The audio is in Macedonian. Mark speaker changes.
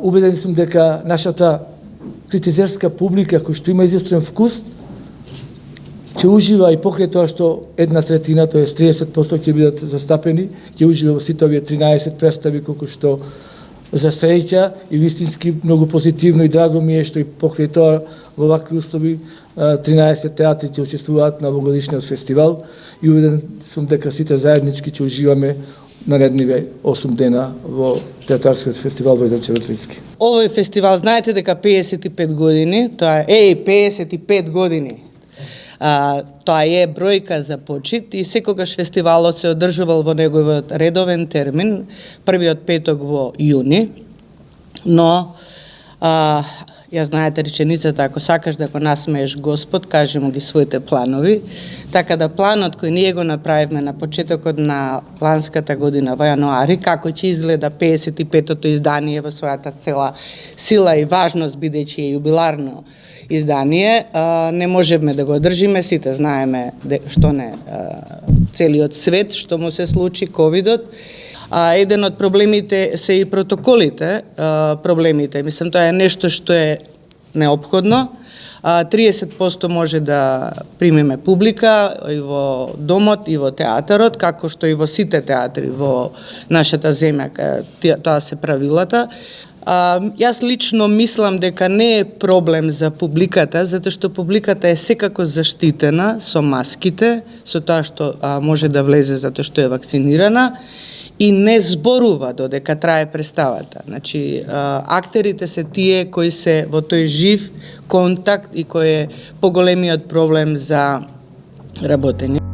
Speaker 1: убеден сум дека нашата критизерска публика, која што има известен вкус, ќе ужива и покрај тоа што 1/3, тоа е 30% ќе бидат застапени, ќе ужива во сите овие 13 представи колку што за среќа и вистински многу позитивно и драго ми е што и покрај тоа во вакви услови 13 театри ќе учествуваат на овогодишниот фестивал и убеден сум дека сите заеднички ќе уживаме наредниве 8 дена во театарскиот фестивал во Ветрински.
Speaker 2: Овој фестивал, знаете дека 55 години, тоа е 55 години. Тоа е бројка за почит и секогаш фестивалот се одржувал во неговиот редовен термин, првиот петок во јуни, но ја знаете реченицата, ако сакаш да го насмееш Господ, кажи му ги своите планови, така да планот кој ние го направивме на почетокот на ланската година во јануари, како ќе изгледа 55-тото издание во својата цела сила и важност, бидејќи е јубиларно издание, не можевме да го одржиме, сите знаеме што не целиот свет, што му се случи ковидот. Еден од проблемите се и протоколите, мислам, тоа е нешто што е неопходно. 30% може да примеме публика и во домот и во театарот, како што и во сите театри во нашата земја, тоа се правилата. Јас лично мислам дека не е проблем за публиката, затоа што публиката е секако заштитена со маските, со тоа што може да влезе затоа што е вакцинирана и не зборува додека трае представата. Значи, актерите се тие кои се во тој жив контакт и кој е поголемиот проблем за работење.